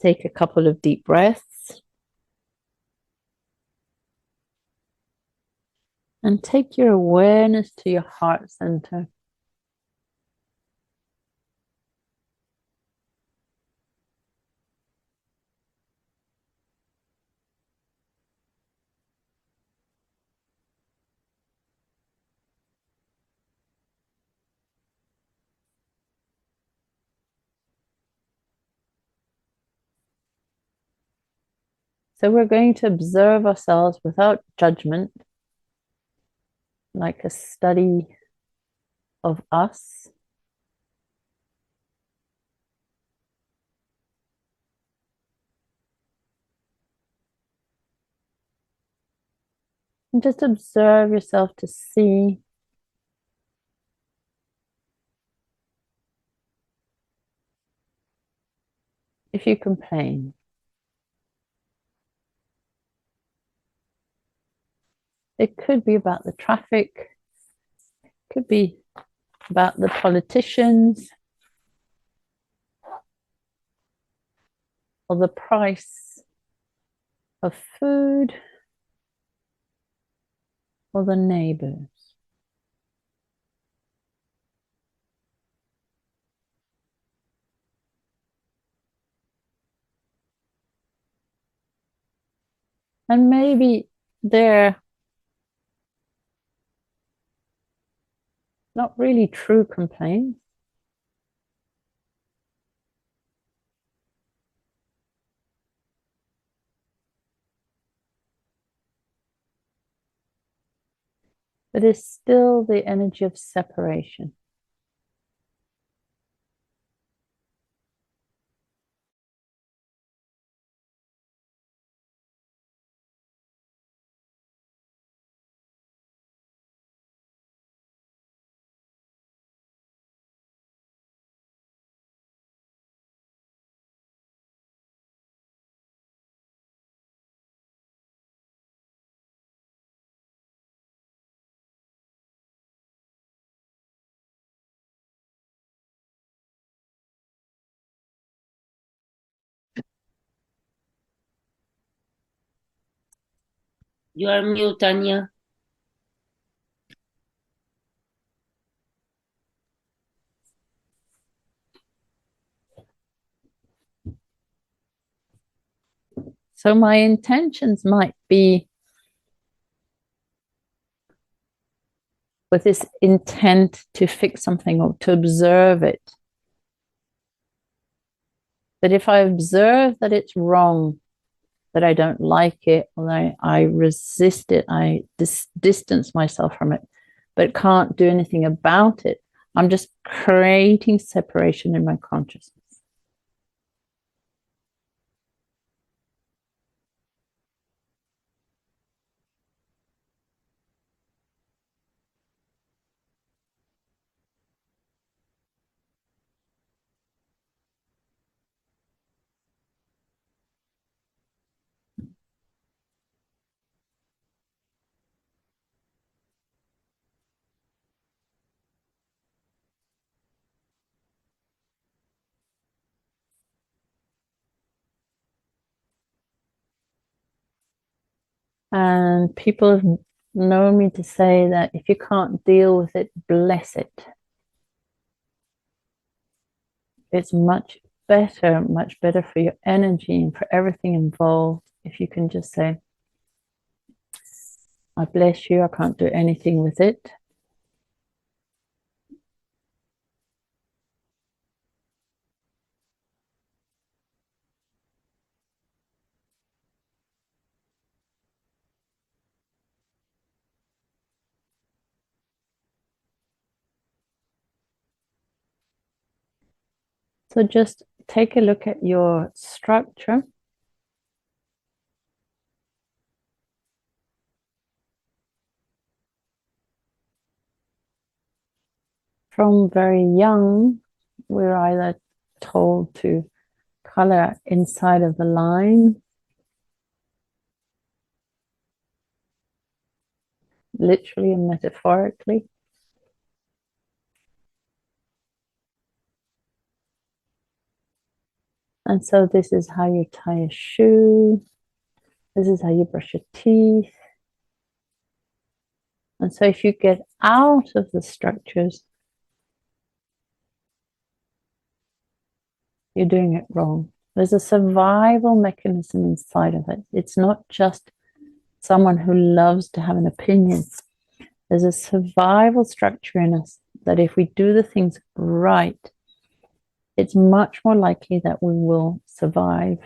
Take a couple of deep breaths and take your awareness to your heart center. So we're going to observe ourselves without judgment, like a study of us. And just observe yourself to see if you complain. It could be about the traffic, could be about the politicians, or the price of food, or the neighbors. And maybe they're not really true complaints, but it's still the energy of separation. You are mute, Anja. So my intentions might be with this intent to fix something or to observe it. But if I observe that it's wrong, that I don't like it, or I resist it, I distance myself from it, but can't do anything about it, I'm just creating separation in my consciousness. And people have known me to say that if you can't deal with it, bless it. It's much better for your energy and for everything involved if you can just say, I bless you, I can't do anything with it. So just take a look at your structure. From very young, we're either told to color inside of the line, literally and metaphorically. And so this is how you tie a shoe. This is how you brush your teeth. And so if you get out of the structures, you're doing it wrong. There's a survival mechanism inside of it. It's not just someone who loves to have an opinion. There's a survival structure in us that if we do the things right, it's much more likely that we will survive.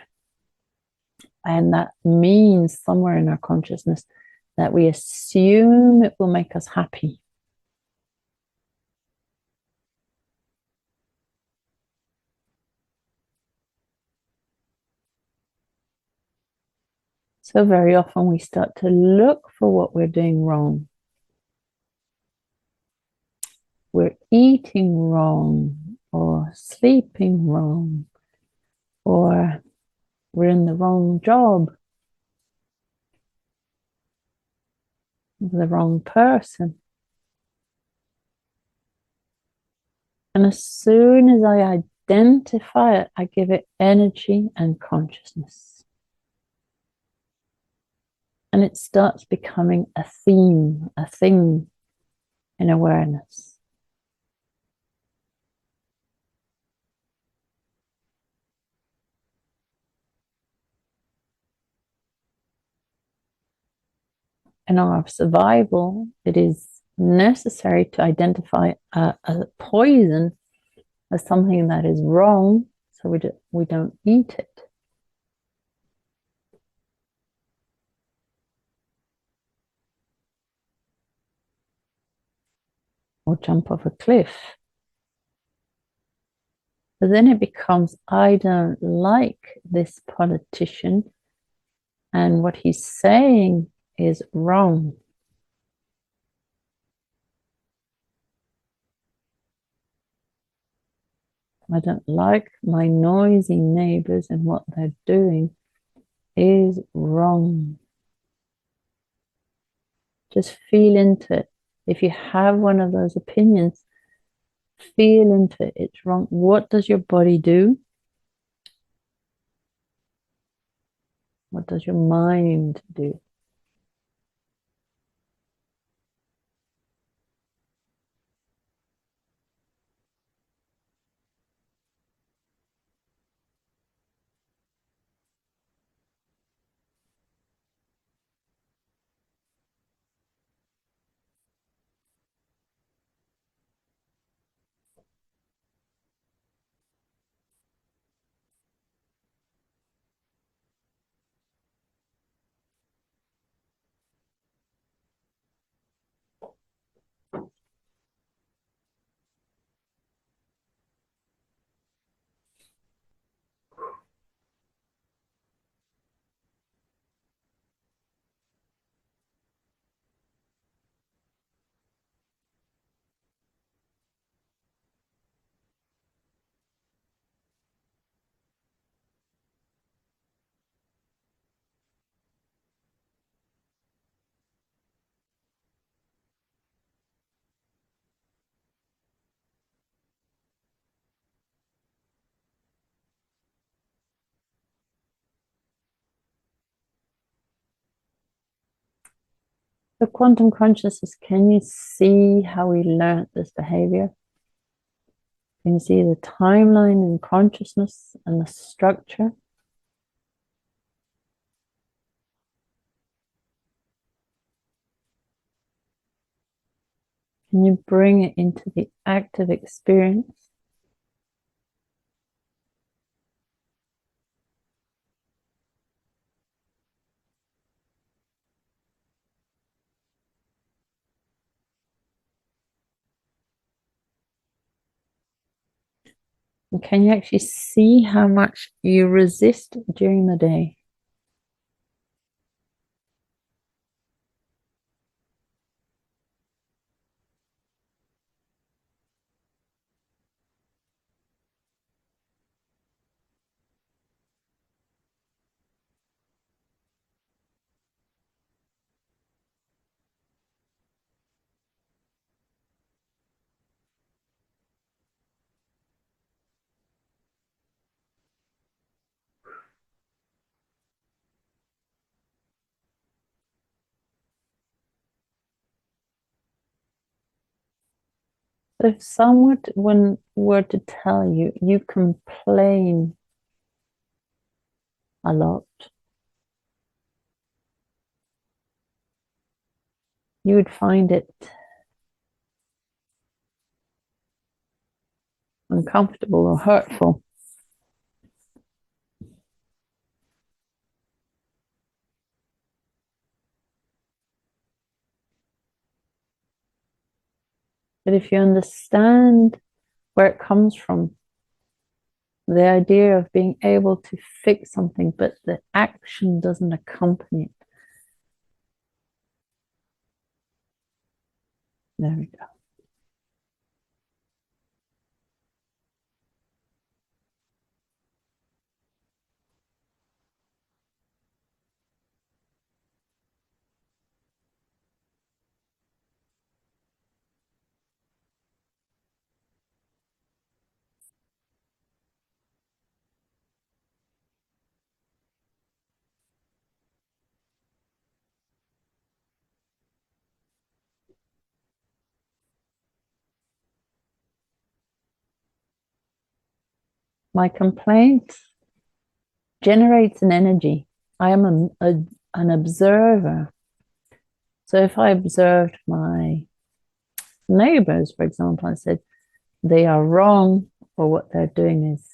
And that means somewhere in our consciousness that we assume it will make us happy. So very often we start to look for what we're doing wrong. We're eating wrong, or sleeping wrong, or we're in the wrong job, the wrong person. And as soon as I identify it, I give it energy and consciousness. And it starts becoming a theme, a thing in awareness. In our survival, it is necessary to identify a poison as something that is wrong, so we don't eat it. Or jump off a cliff. But then it becomes, I don't like this politician, and what he's saying is wrong. I don't like my noisy neighbors, and what they're doing is wrong. Just feel into it. If you have one of those opinions, feel into it. It's wrong. What does your body do? What does your mind do? The quantum consciousness, can you see how we learned this behavior? Can you see the timeline in consciousness and the structure? Can you bring it into the active experience? And can you actually see how much you resist during the day? So if someone were to tell you you complain a lot, you would find it uncomfortable or hurtful. But if you understand where it comes from, the idea of being able to fix something, but the action doesn't accompany it. There we go. My complaint generates an energy. I am an observer. So if I observed my neighbors, for example, and said they are wrong, or what they're doing is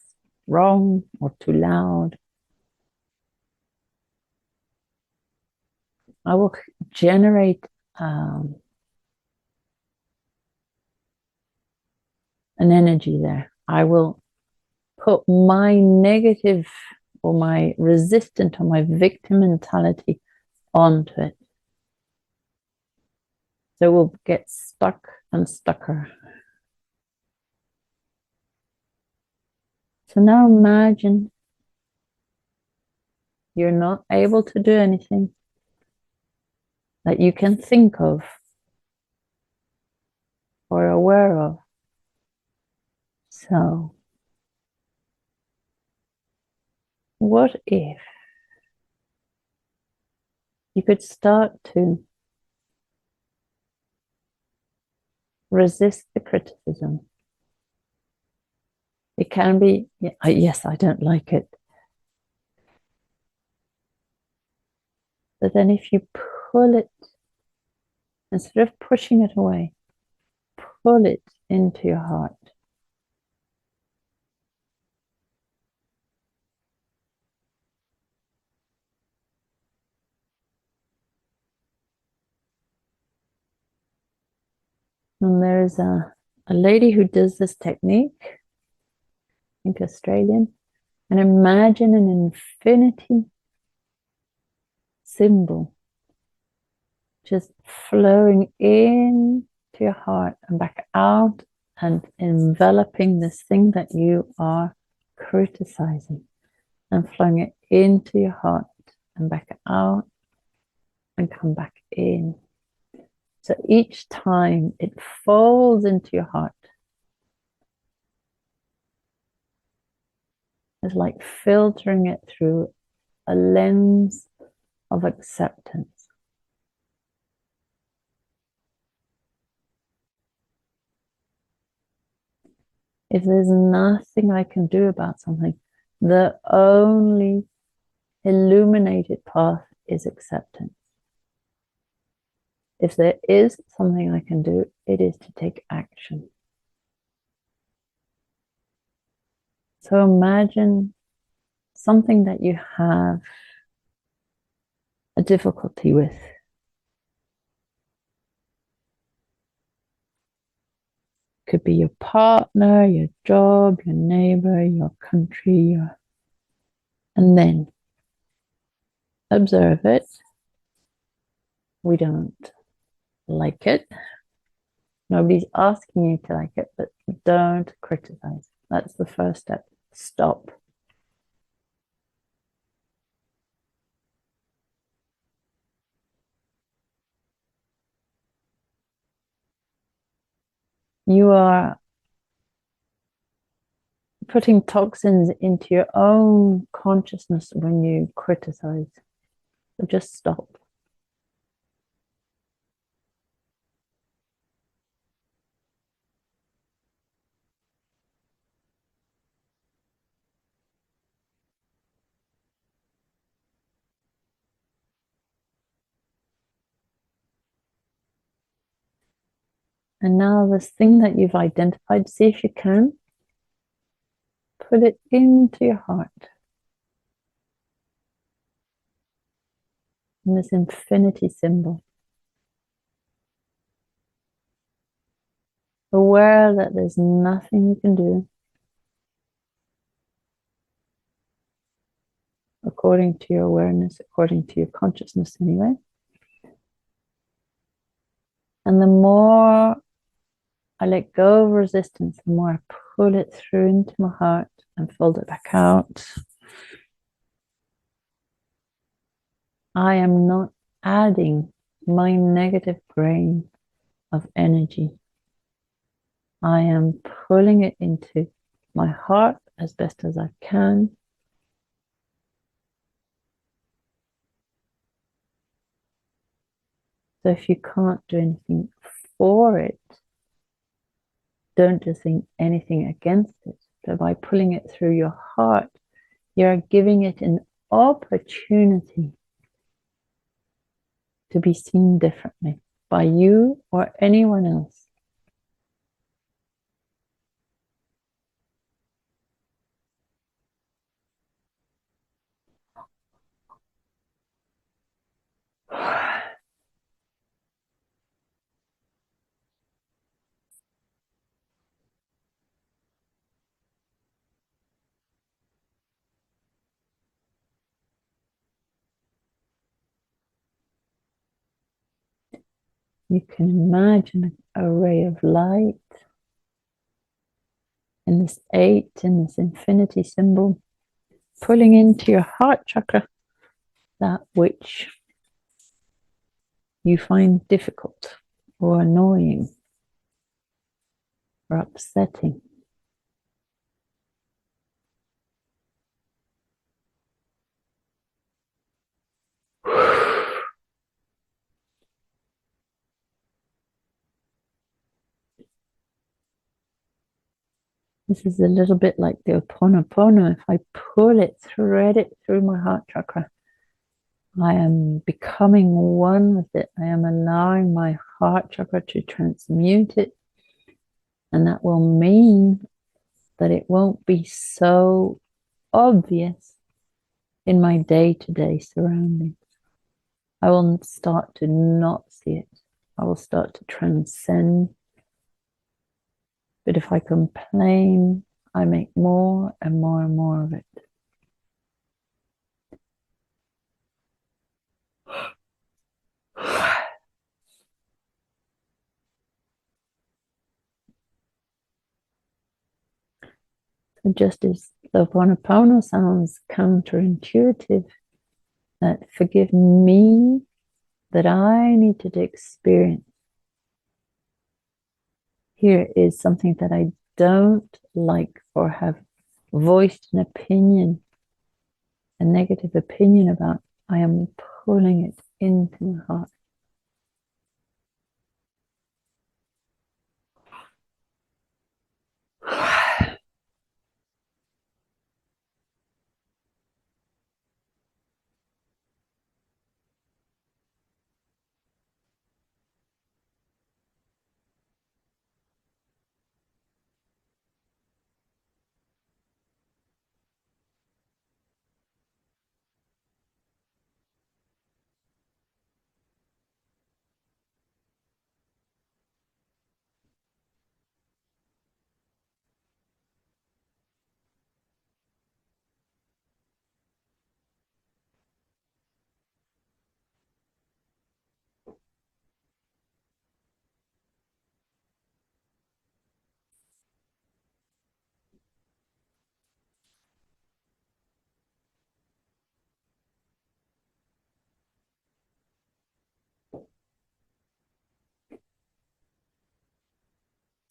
wrong or too loud, I will generate an energy there. I will put my negative or my resistant or my victim mentality onto it. So we'll get stuck and stucker. So now imagine you're not able to do anything that you can think of or aware of. So what if you could start to resist the criticism? It can be, yes, I don't like it. But then if you pull it, instead of pushing it away, pull it into your heart. And there's a lady who does this technique, I think Australian, and imagine an infinity symbol just flowing in to your heart and back out and enveloping this thing that you are criticizing and flowing it into your heart and back out and come back in. So each time it falls into your heart, it's like filtering it through a lens of acceptance. If there's nothing I can do about something, the only illuminated path is acceptance. If there is something I can do, it is to take action. So imagine something that you have a difficulty with. Could be your partner, your job, your neighbor, your country, and then observe it. We don't like it. Nobody's asking you to like it, but don't criticize. That's the first step. Stop. You are putting toxins into your own consciousness when you criticize. So just stop. And now this thing that you've identified, see if you can put it into your heart. And this infinity symbol. Aware that there's nothing you can do according to your awareness, according to your consciousness anyway. And the more I let go of resistance, the more I pull it through into my heart and fold it back out. I am not adding my negative grain of energy. I am pulling it into my heart as best as I can. So if you can't do anything for it, don't do anything against it. So by pulling it through your heart, you're giving it an opportunity to be seen differently by you or anyone else. You can imagine a ray of light in this 8, in this infinity symbol, pulling into your heart chakra that which you find difficult or annoying or upsetting. This is a little bit like the Ho'oponopono. If I pull it, thread it through my heart chakra, I am becoming one with it. I am allowing my heart chakra to transmute it. And that will mean that it won't be so obvious in my day-to-day surroundings. I will start to not see it. I will start to transcend. But if I complain, I make more and more and more of it. So just as the Ho'oponopono sounds counterintuitive, that forgive me that I needed to experience. Here is something that I don't like or have voiced an opinion, a negative opinion about. I am pulling it into my heart.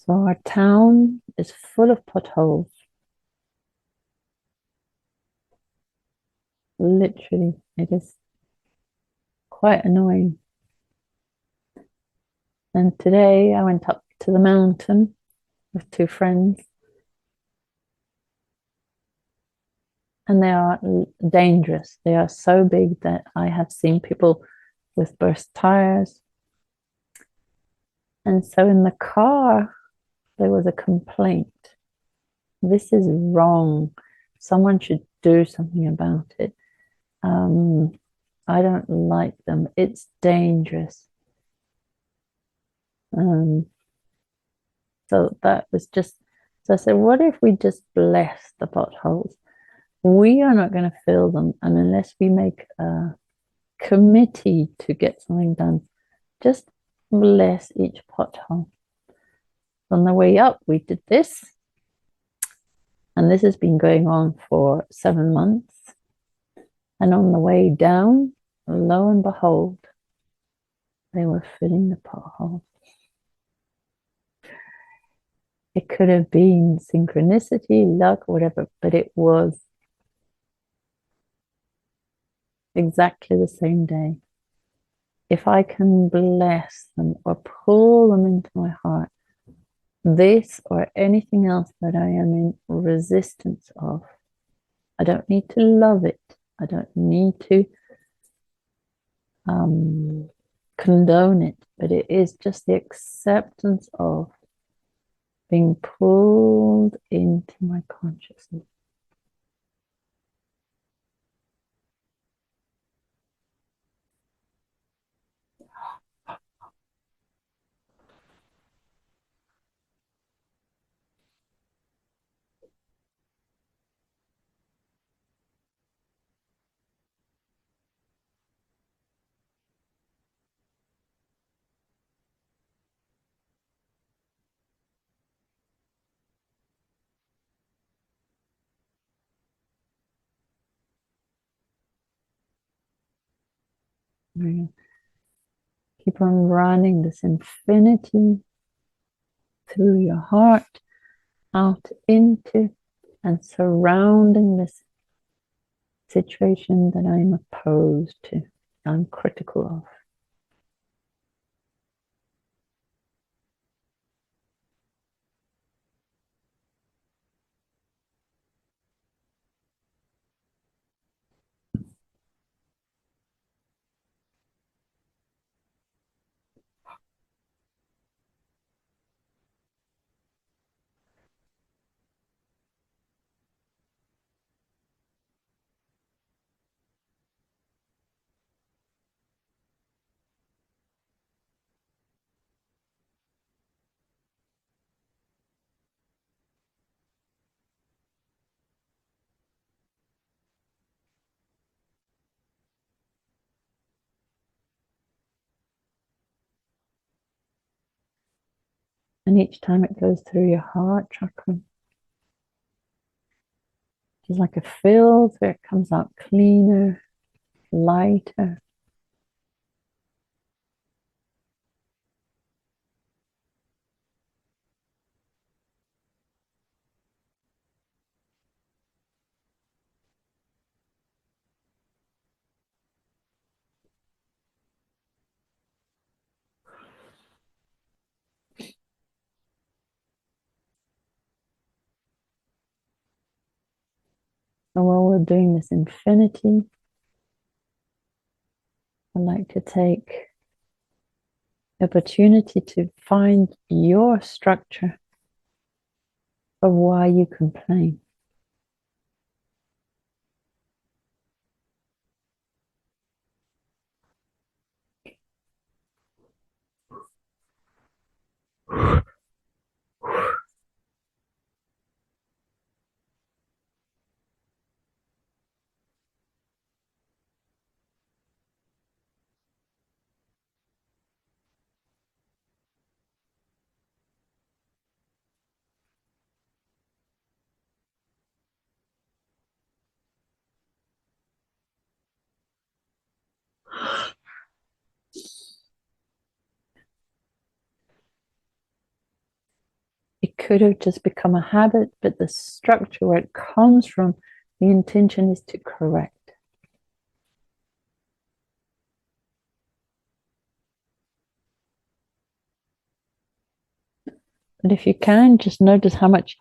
So our town is full of potholes. Literally, it is quite annoying. And today I went up to the mountain with 2 friends, and they are dangerous. They are so big that I have seen people with burst tires. And so in the car, there was a complaint. This is wrong. Someone should do something about it. I don't like them. It's dangerous. So that was just, so I said, what if we just bless the potholes? We are not going to fill them. And unless we make a committee to get something done, just bless each pothole. On the way up, we did this. And this has been going on for 7 months. And on the way down, lo and behold, they were filling the potholes. It could have been synchronicity, luck, whatever, but it was exactly the same day. If I can bless them or pull them into my heart, this or anything else that I am in resistance of, I don't need to love it. I don't need to condone it, but it is just the acceptance of being pulled into my consciousness. Keep on running this infinity through your heart, out into and surrounding this situation that I'm opposed to, I'm critical of. And each time it goes through your heart chakra, it's like a filter, it comes out cleaner, lighter. And while we're doing this infinity, I'd like to take the opportunity to find your structure of why you complain. It could have just become a habit, but the structure where it comes from, the intention is to correct. And if you can, just notice how much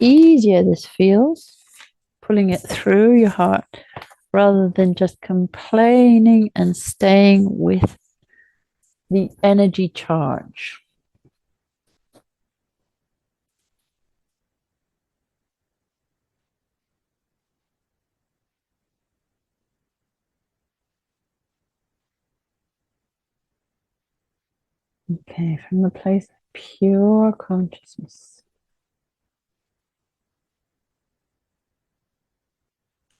easier this feels, pulling it through your heart, rather than just complaining and staying with the energy charge. Okay, from the place of pure consciousness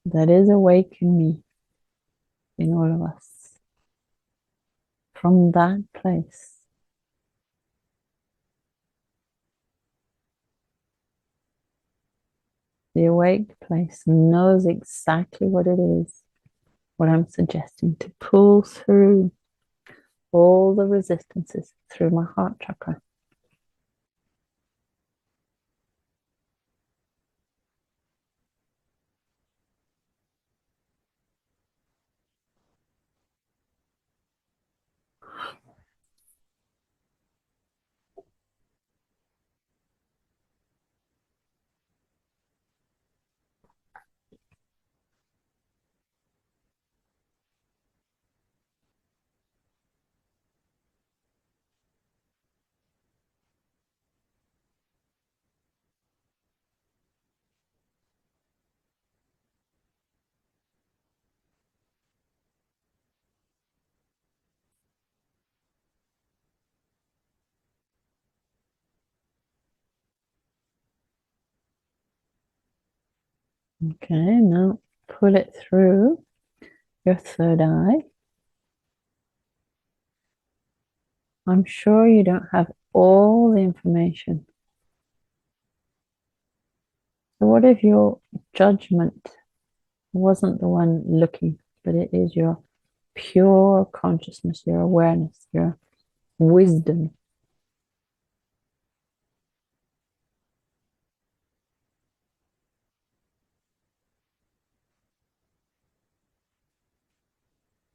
that is awake in me, in all of us. From that place, the awake place knows exactly what it is, what I'm suggesting, to pull through all the resistances through my heart chakra. Okay, now pull it through your third eye. I'm sure you don't have all the information. So what if your judgment wasn't the one looking, but it is your pure consciousness, your awareness, your wisdom?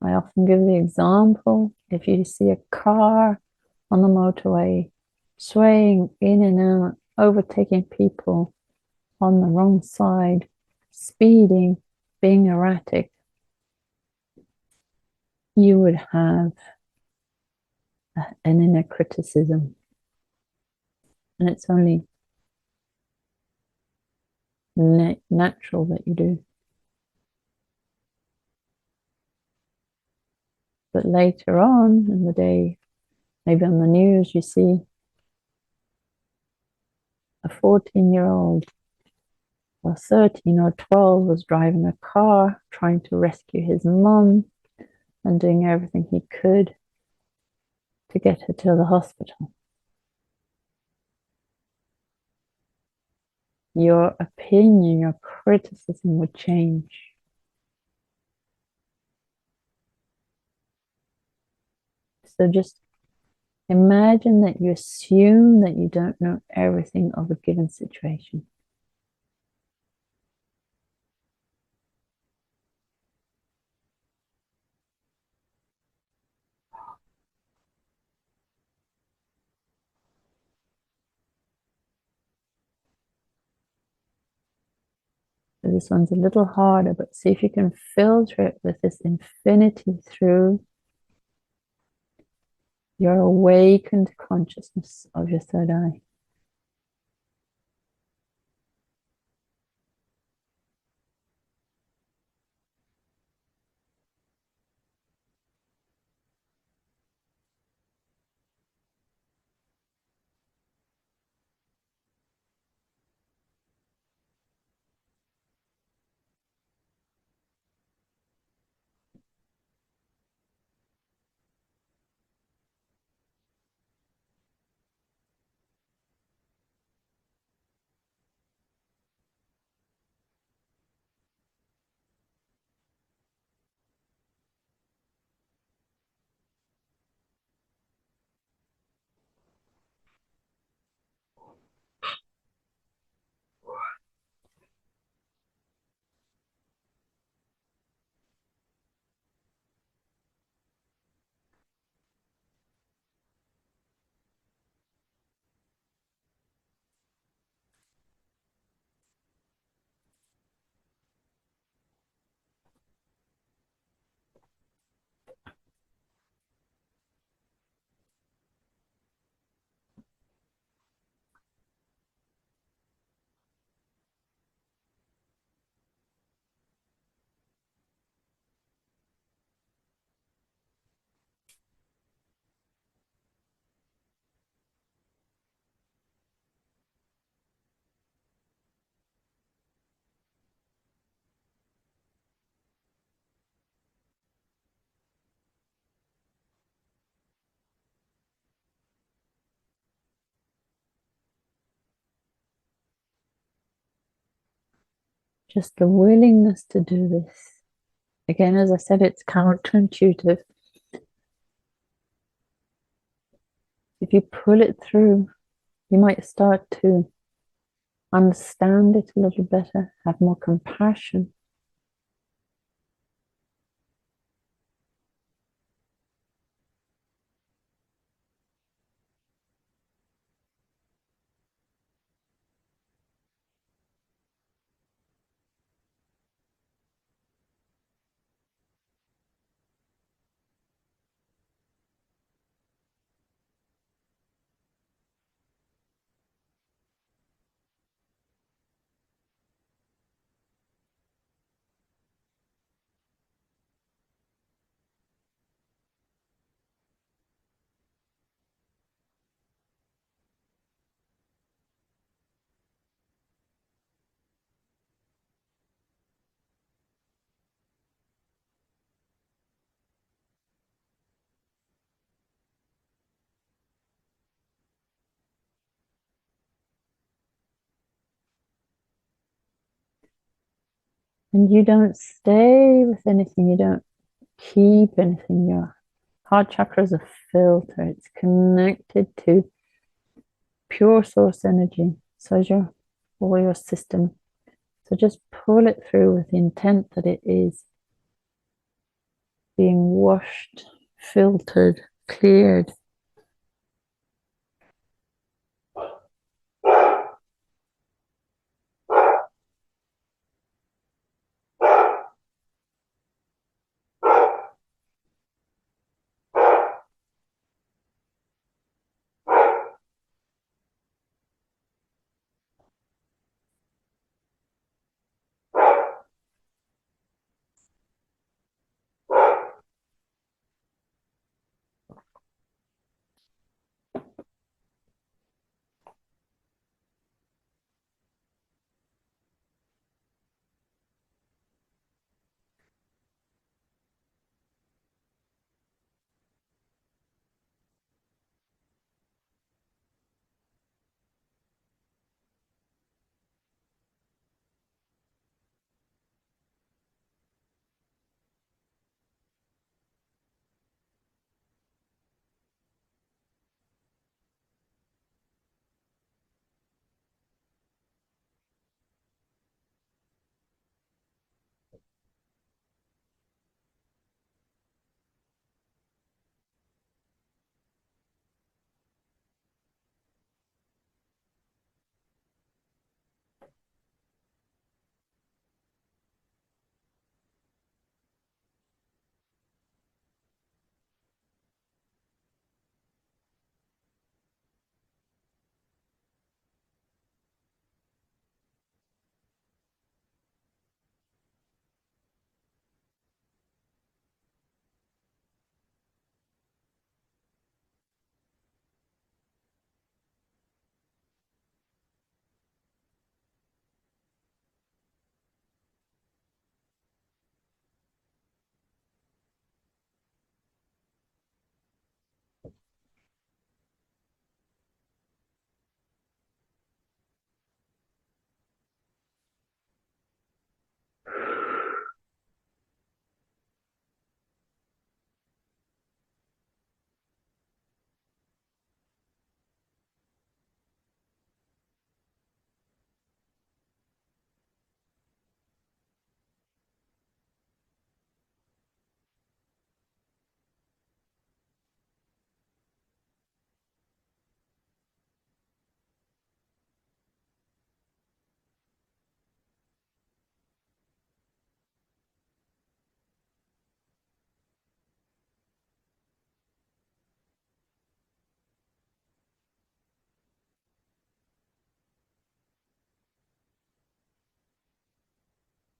I often give the example, if you see a car on the motorway swaying in and out, overtaking people on the wrong side, speeding, being erratic, you would have an inner criticism. And it's only natural that you do. But later on in the day, maybe on the news, you see a 14-year-old or 13 or 12 was driving a car trying to rescue his mum and doing everything he could to get her to the hospital. Your opinion, your criticism would change. So just imagine that you assume that you don't know everything of a given situation. So this one's a little harder, but see if you can filter it with this infinity through your awakened consciousness of your third eye. just the willingness to do this. Again, as I said, it's counterintuitive. If you pull it through, you might start to understand it a little better, have more compassion. And you don't stay with anything, you don't keep anything. Your heart chakra is a filter, it's connected to pure source energy. So is your all your system. So just pull it through with the intent that it is being washed, filtered, cleared.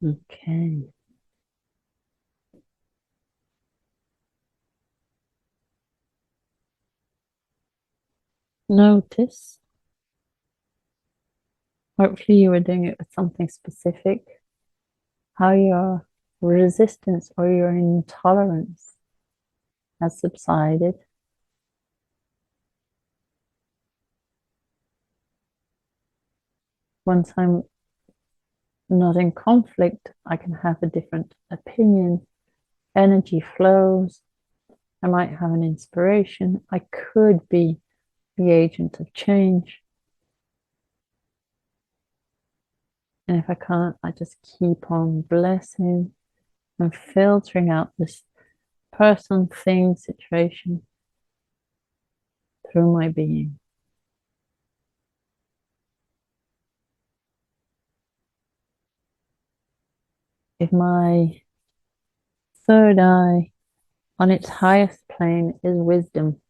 Okay. Notice. Hopefully you were doing it with something specific. How your resistance or your intolerance has subsided. Once I'm not in conflict. I can have a different opinion. Energy flows. I might have an inspiration. I could be the agent of change. And if I can't, I just keep on blessing and filtering out this person, thing, situation through my being. If my third eye on its highest plane is wisdom,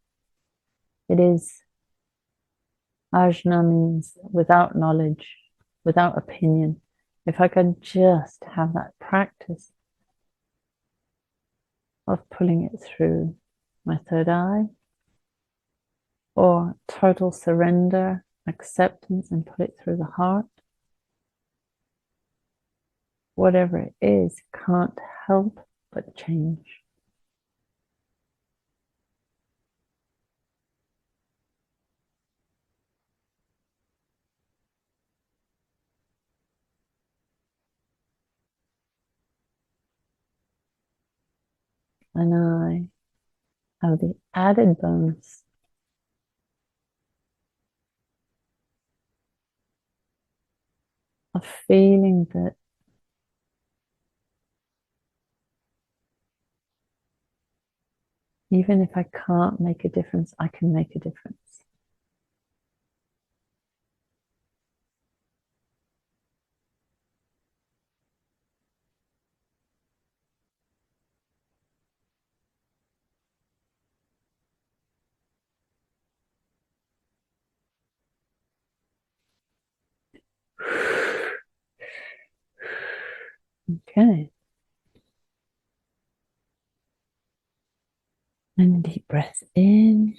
it is ajna, means without knowledge, without opinion. If I could just have that practice of pulling it through my third eye, or total surrender, acceptance, and put it through the heart, whatever it is, can't help but change. And I have the added bonus of feeling that even if I can't make a difference, I can make a difference. Okay. And deep breath in.